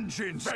vengeance.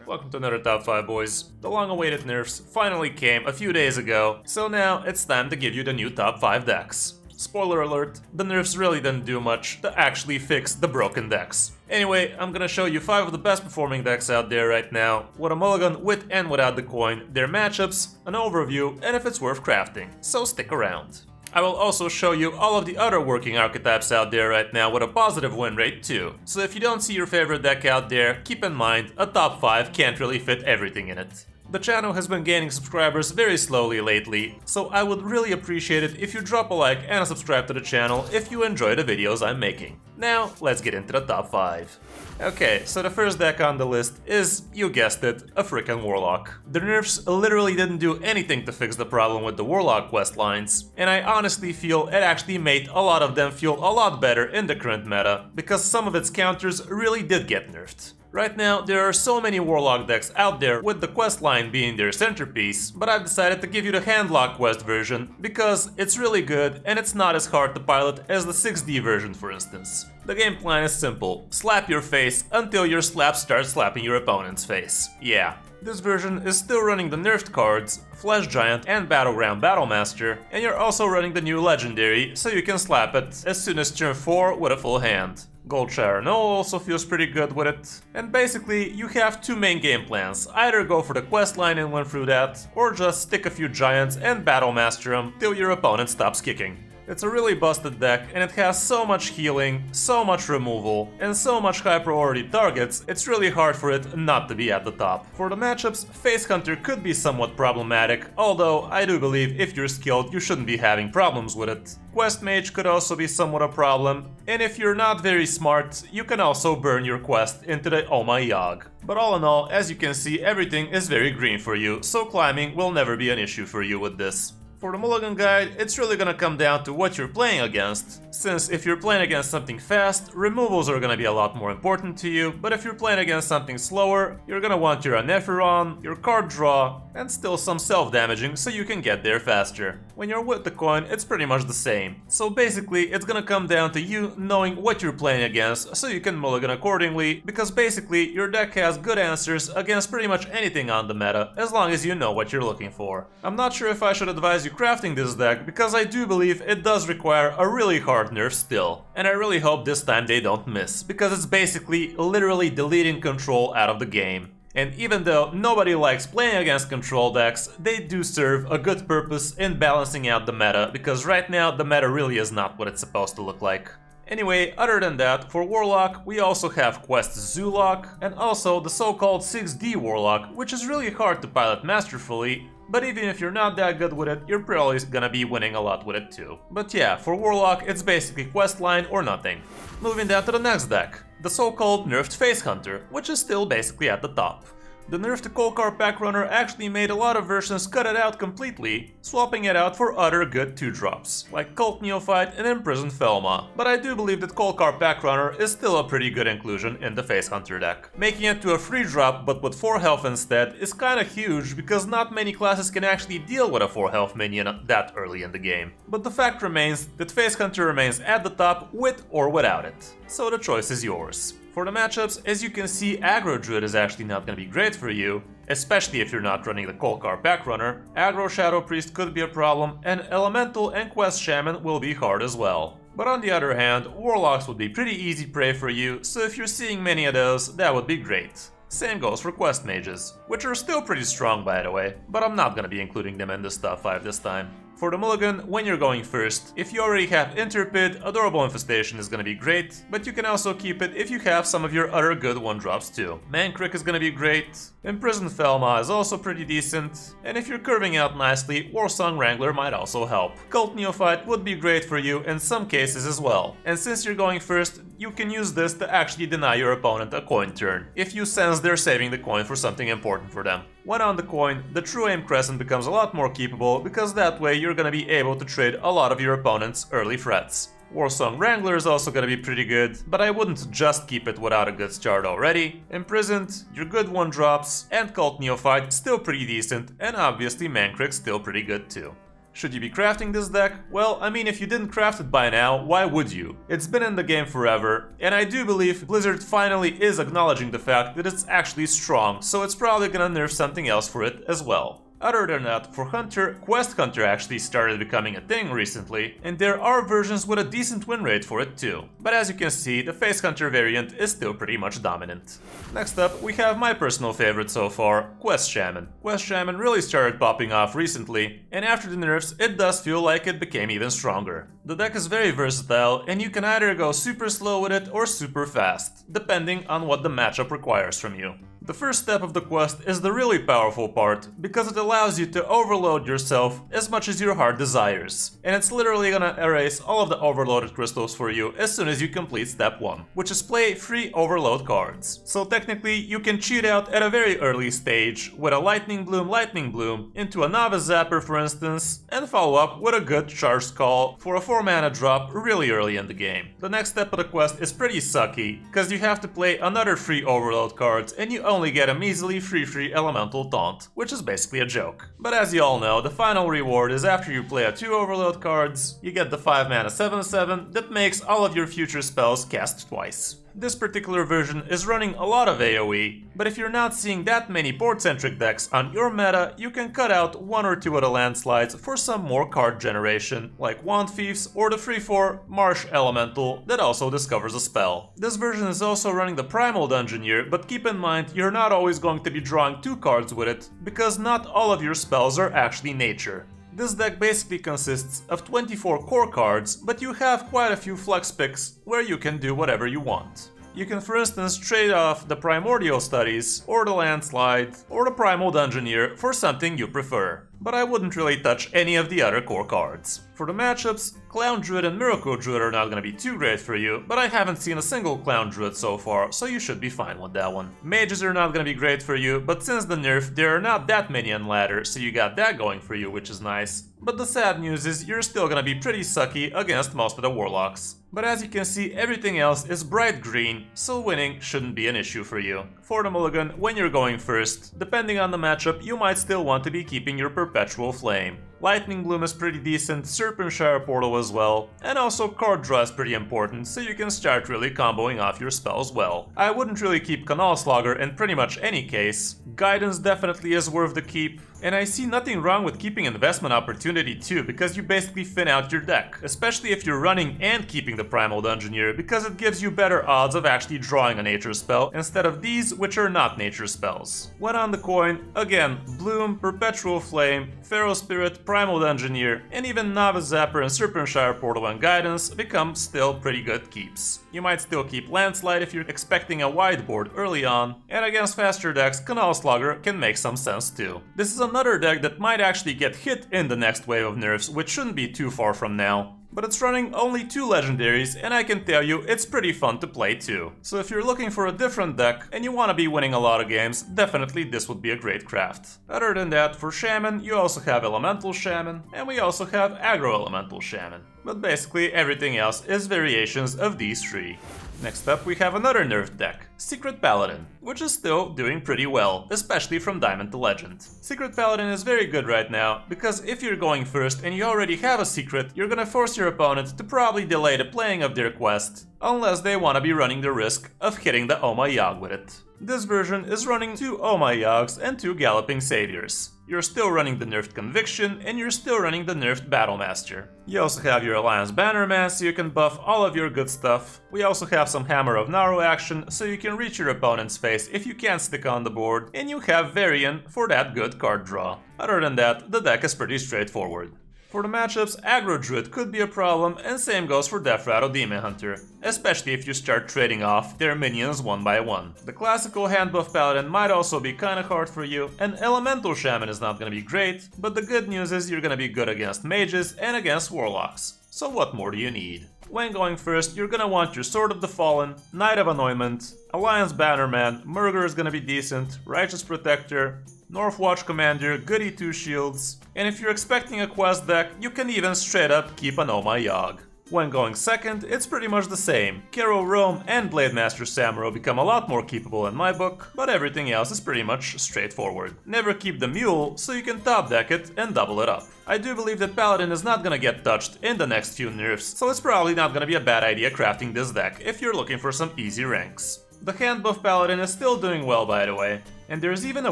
Welcome to another Top 5, boys. The long-awaited nerfs finally came a few days ago, so now it's time to give you the new Top 5 decks. Spoiler alert, the nerfs really didn't do much to actually fix the broken decks. Anyway, I'm gonna show you 5 of the best performing decks out there right now, with a mulligan with and without the coin, their matchups, an overview, and if it's worth crafting, so stick around. I will also show you all of the other working archetypes out there right now with a positive win rate too. So if you don't see your favorite deck out there, keep in mind, a top 5 can't really fit everything in it. The channel has been gaining subscribers very slowly lately, so I would really appreciate it if you drop a like and a subscribe to the channel if you enjoy the videos I'm making. Now, let's get into the top 5. Okay, so the first deck on the list is, you guessed it, a frickin' Warlock. The nerfs literally didn't do anything to fix the problem with the Warlock quest lines, and I honestly feel it actually made a lot of them feel a lot better in the current meta, because some of its counters really did get nerfed. Right now, there are so many Warlock decks out there with the quest line being their centerpiece, but I've decided to give you the handlock quest version because it's really good and it's not as hard to pilot as the 6D version, for instance. The game plan is simple: slap your face until your slap starts slapping your opponent's face. Yeah. This version is still running the nerfed cards, Flesh Giant and Battleground Battlemaster, and you're also running the new Legendary, so you can slap it as soon as turn 4 with a full hand. Goldshire No also feels pretty good with it. And basically, you have 2 main game plans: either go for the quest line and win through that, or just stick a few giants and Battlemaster them till your opponent stops kicking. It's a really busted deck, and it has so much healing, so much removal, and so much high priority targets, it's really hard for it not to be at the top. For the matchups, Face Hunter could be somewhat problematic, although I do believe if you're skilled you shouldn't be having problems with it. Quest Mage could also be somewhat a problem, and if you're not very smart, you can also burn your quest into the Oh My Yogg. But all in all, as you can see, everything is very green for you, so climbing will never be an issue for you with this. For the mulligan guide, it's really gonna come down to what you're playing against, since if you're playing against something fast, removals are gonna be a lot more important to you, but if you're playing against something slower, you're gonna want your Anephiron, your card draw, and still some self-damaging so you can get there faster. When you're with the coin, it's pretty much the same. So basically, it's gonna come down to you knowing what you're playing against so you can mulligan accordingly, because basically your deck has good answers against pretty much anything on the meta, as long as you know what you're looking for. I'm not sure if I should advise you crafting this deck, because I do believe it does require a really hard nerf still. And I really hope this time they don't miss, because it's basically literally deleting control out of the game. And even though nobody likes playing against control decks, they do serve a good purpose in balancing out the meta, because right now the meta really is not what it's supposed to look like. Anyway, other than that, for Warlock, we also have Quest Zoolock, and also the so-called 6D Warlock, which is really hard to pilot masterfully, but even if you're not that good with it, you're probably gonna be winning a lot with it too. But yeah, for Warlock, it's basically quest line or nothing. Moving down to the next deck, the so-called nerfed Face Hunter, which is still basically at the top. The nerfed Kolkar Packrunner actually made a lot of versions cut it out completely, swapping it out for other good 2-drops, like Cult Neophyte and Imprisoned Felma, but I do believe that Kolkar Packrunner is still a pretty good inclusion in the Face Hunter deck. Making it to a 3-drop but with 4 health instead is kinda huge, because not many classes can actually deal with a 4 health minion that early in the game. But the fact remains that Face Hunter remains at the top with or without it, so the choice is yours. For the matchups, as you can see, Aggro Druid is actually not going to be great for you, especially if you're not running the Kolkar Packrunner. Aggro Shadow Priest could be a problem, and Elemental and Quest Shaman will be hard as well. But on the other hand, Warlocks would be pretty easy prey for you, so if you're seeing many of those, that would be great. Same goes for Quest Mages, which are still pretty strong by the way, but I'm not gonna be including them in this top 5 this time. For the mulligan, when you're going first, if you already have Interpid, Adorable Infestation is gonna be great, but you can also keep it if you have some of your other good 1-drops too. Mankrik is gonna be great, Imprisoned Felma is also pretty decent, and if you're curving out nicely, Warsong Wrangler might also help. Cult Neophyte would be great for you in some cases as well, and since you're going first, you can use this to actually deny your opponent a coin turn, if you sense they're saving the coin for something important for them. When on the coin, the True Aim Crescent becomes a lot more keepable, because that way you're gonna be able to trade a lot of your opponent's early threats. Warsong Wrangler is also gonna be pretty good, but I wouldn't just keep it without a good start already. Imprisoned, your good 1-drops, and Cult Neophyte still pretty decent, and obviously Mankrik still pretty good too. Should you be crafting this deck? Well, I mean, if you didn't craft it by now, why would you? It's been in the game forever, and I do believe Blizzard finally is acknowledging the fact that it's actually strong, so it's probably gonna nerf something else for it as well. Other than that, for Hunter, Quest Hunter actually started becoming a thing recently, and there are versions with a decent win rate for it too. But as you can see, the Face Hunter variant is still pretty much dominant. Next up, we have my personal favorite so far, Quest Shaman. Quest Shaman really started popping off recently, and after the nerfs, it does feel like it became even stronger. The deck is very versatile, and you can either go super slow with it or super fast, depending on what the matchup requires from you. The first step of the quest is the really powerful part, because it allows you to overload yourself as much as your heart desires. And it's literally gonna erase all of the overloaded crystals for you as soon as you complete step 1, which is play 3 overload cards. So technically, you can cheat out at a very early stage with a Lightning Bloom into a Novice Zapper for instance, and follow up with a good Charged Call for a 4 mana drop really early in the game. The next step of the quest is pretty sucky, because you have to play another 3 overload cards and you only get a measly free elemental taunt, which is basically a joke. But as you all know, the final reward is after you play a 2 overload cards, you get the 5 mana 7/7 that makes all of your future spells cast twice. This particular version is running a lot of AoE, but if you're not seeing that many board-centric decks on your meta, you can cut out 1 or 2 of the landslides for some more card generation, like Wand Thieves or the 3/4 Marsh Elemental that also discovers a spell. This version is also running the Primal Dungeoneer, but keep in mind you're not always going to be drawing 2 cards with it, because not all of your spells are actually nature. This deck basically consists of 24 core cards, but you have quite a few flex picks where you can do whatever you want. You can for instance trade off the Primordial Studies, or the Landslide, or the Primal Dungeoneer for something you prefer. But I wouldn't really touch any of the other core cards. For the matchups, Clown Druid and Miracle Druid are not gonna be too great for you, but I haven't seen a single Clown Druid so far, so you should be fine with that one. Mages are not gonna be great for you, but since the nerf, there are not that many on ladder, so you got that going for you, which is nice. But the sad news is you're still gonna be pretty sucky against most of the Warlocks. But as you can see, everything else is bright green, so winning shouldn't be an issue for you. For the mulligan, when you're going first, depending on the matchup, you might still want to be keeping your Perpetual Flame. Lightning Bloom is pretty decent, Serpentshire Portal as well, and also card draw is pretty important, so you can start really comboing off your spells well. I wouldn't really keep Canal Slogger in pretty much any case. Guidance definitely is worth the keep, and I see nothing wrong with keeping Investment Opportunity too, because you basically thin out your deck, especially if you're running and keeping the Primal Dungeoneer, because it gives you better odds of actually drawing a nature spell instead of these, which are not nature spells. When on the coin, again, Bloom, Perpetual Flame, Pharaoh Spirit, Primal Dungeoneer, and even Novice Zapper and Serpentshire Portal and Guidance become still pretty good keeps. You might still keep Landslide if you're expecting a wide board early on, and against faster decks, Canal Slogger can make some sense too. This is another deck that might actually get hit in the next wave of nerfs, which shouldn't be too far from now. But it's running only 2 legendaries, and I can tell you it's pretty fun to play too. So if you're looking for a different deck and you want to be winning a lot of games, definitely this would be a great craft. Other than that, for Shaman, you also have Elemental Shaman, and we also have Aggro Elemental Shaman. But basically everything else is variations of these 3. Next up we have another nerfed deck, Secret Paladin, which is still doing pretty well, especially from Diamond to Legend. Secret Paladin is very good right now, because if you're going first and you already have a secret, you're gonna force your opponent to probably delay the playing of their quest, unless they wanna be running the risk of hitting the Oh My Yogg with it. This version is running 2 Oh My Yoggs and 2 Galloping Saviors. You're still running the nerfed Conviction, and you're still running the nerfed Battlemaster. You also have your Alliance Bannerman, so you can buff all of your good stuff. We also have some Hammer of Naro action, so you can reach your opponent's face if you can't stick on the board, and you have Varian for that good card draw. Other than that, the deck is pretty straightforward. For the matchups, Aggro Druid could be a problem, and same goes for Death Rattle Demon Hunter, especially if you start trading off their minions one by one. The classical hand buff Paladin might also be kinda hard for you, and Elemental Shaman is not gonna be great, but the good news is you're gonna be good against mages and against warlocks. So what more do you need? When going first, you're gonna want your Sword of the Fallen, Knight of Anointment, Alliance Bannerman, Murger is gonna be decent, Righteous Protector, Northwatch Commander, Goody 2 Shields, and if you're expecting a quest deck, you can even straight up keep an Oh My Yogg. When going second, it's pretty much the same. Kero Rome and Blademaster Samuro become a lot more keepable in my book, but everything else is pretty much straightforward. Never keep the Mule, so you can top deck it and double it up. I do believe that Paladin is not gonna get touched in the next few nerfs, so it's probably not gonna be a bad idea crafting this deck if you're looking for some easy ranks. The hand buff Paladin is still doing well, by the way, and there's even a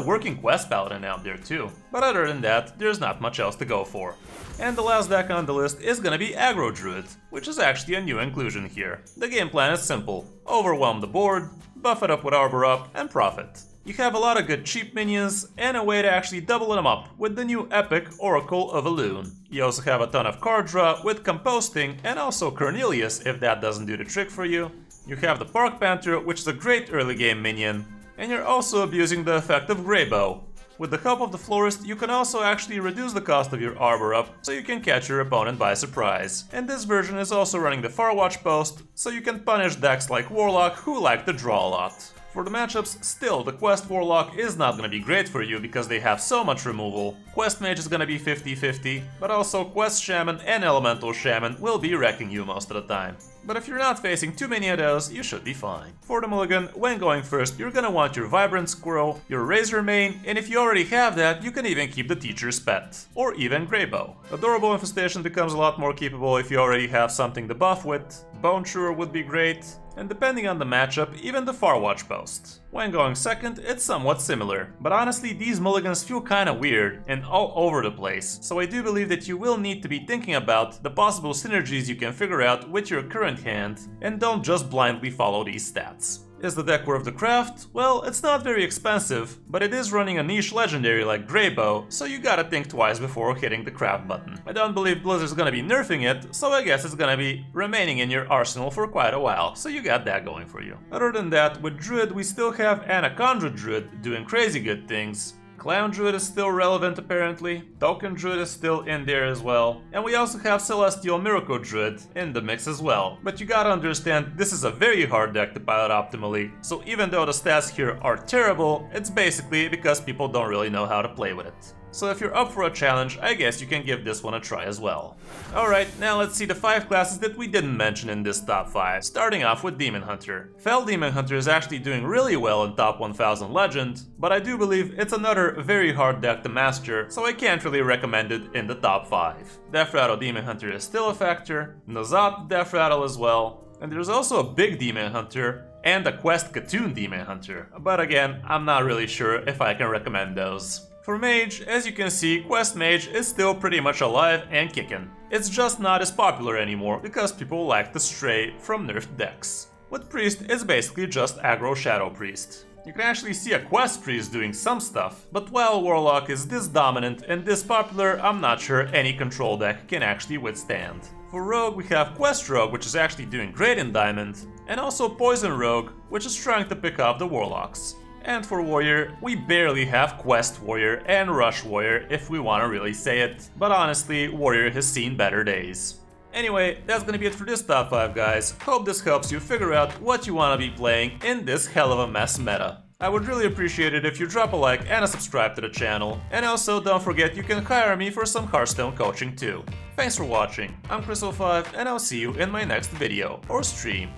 working quest Paladin out there too. But other than that, there's not much else to go for. And the last deck on the list is gonna be Aggro Druid, which is actually a new inclusion here. The game plan is simple: overwhelm the board, buff it up with Arbor Up, and profit. You have a lot of good cheap minions, and a way to actually double them up with the new epic Oracle of Elune. You also have a ton of card draw with Composting, and also Cornelius if that doesn't do the trick for you. You have the Park Panther, which is a great early game minion, and you're also abusing the effect of Greybow. With the help of the Florist, you can also actually reduce the cost of your Arbor Up, so you can catch your opponent by surprise. And this version is also running the Farwatch post, so you can punish decks like Warlock who like to draw a lot. For the matchups, still, the Quest Warlock is not gonna be great for you because they have so much removal. Quest Mage is gonna be 50-50, but also Quest Shaman and Elemental Shaman will be wrecking you most of the time. But if you're not facing too many of those, you should be fine. For the mulligan, when going first, you're gonna want your Vibrant Squirrel, your Razor Mane, and if you already have that, you can even keep the Teacher's Pet, or even Greybow. Adorable Infestation becomes a lot more keepable if you already have something to buff with. Bone Chewer would be great, and depending on the matchup, even the Farwatch post. When going second, it's somewhat similar, but honestly these mulligans feel kinda weird and all over the place, so I do believe that you will need to be thinking about the possible synergies you can figure out with your current hand, and don't just blindly follow these stats. Is the deck worth the craft? Well, it's not very expensive, but it is running a niche legendary like Greybow, so you gotta think twice before hitting the craft button. I don't believe Blizzard's gonna be nerfing it, so I guess it's gonna be remaining in your arsenal for quite a while, so you got that going for you. Other than that, with Druid we still have Anaconda Druid doing crazy good things. Clown Druid is still relevant apparently, Token Druid is still in there as well, and we also have Celestial Miracle Druid in the mix as well. But you gotta understand, this is a very hard deck to pilot optimally, so even though the stats here are terrible, it's basically because people don't really know how to play with it. So if you're up for a challenge, I guess you can give this one a try as well. Alright, now let's see the 5 classes that we didn't mention in this top 5, starting off with Demon Hunter. Fel Demon Hunter is actually doing really well in top 1000 Legend, but I do believe it's another very hard deck to master, so I can't really recommend it in the top 5. Death Rattle Demon Hunter is still a factor, Nazat Death Rattle as well, and there's also a Big Demon Hunter and a Quest Katoon Demon Hunter, but again, I'm not really sure if I can recommend those. For Mage, as you can see, Quest Mage is still pretty much alive and kicking. It's just not as popular anymore because people like to stray from nerfed decks. With Priest, it's basically just aggro Shadow Priest. You can actually see a Quest Priest doing some stuff, but while Warlock is this dominant and this popular, I'm not sure any control deck can actually withstand. For Rogue, we have Quest Rogue, which is actually doing great in Diamond, and also Poison Rogue, which is trying to pick off the Warlocks. And for Warrior, we barely have Quest Warrior and Rush Warrior if we want to really say it, but honestly, Warrior has seen better days. Anyway, that's gonna be it for this top 5 guys. Hope this helps you figure out what you want to be playing in this hell of a mess meta. I would really appreciate it if you drop a like and a subscribe to the channel, and also don't forget you can hire me for some Hearthstone coaching too. Thanks for watching, I'm Kris05 and I'll see you in my next video or stream.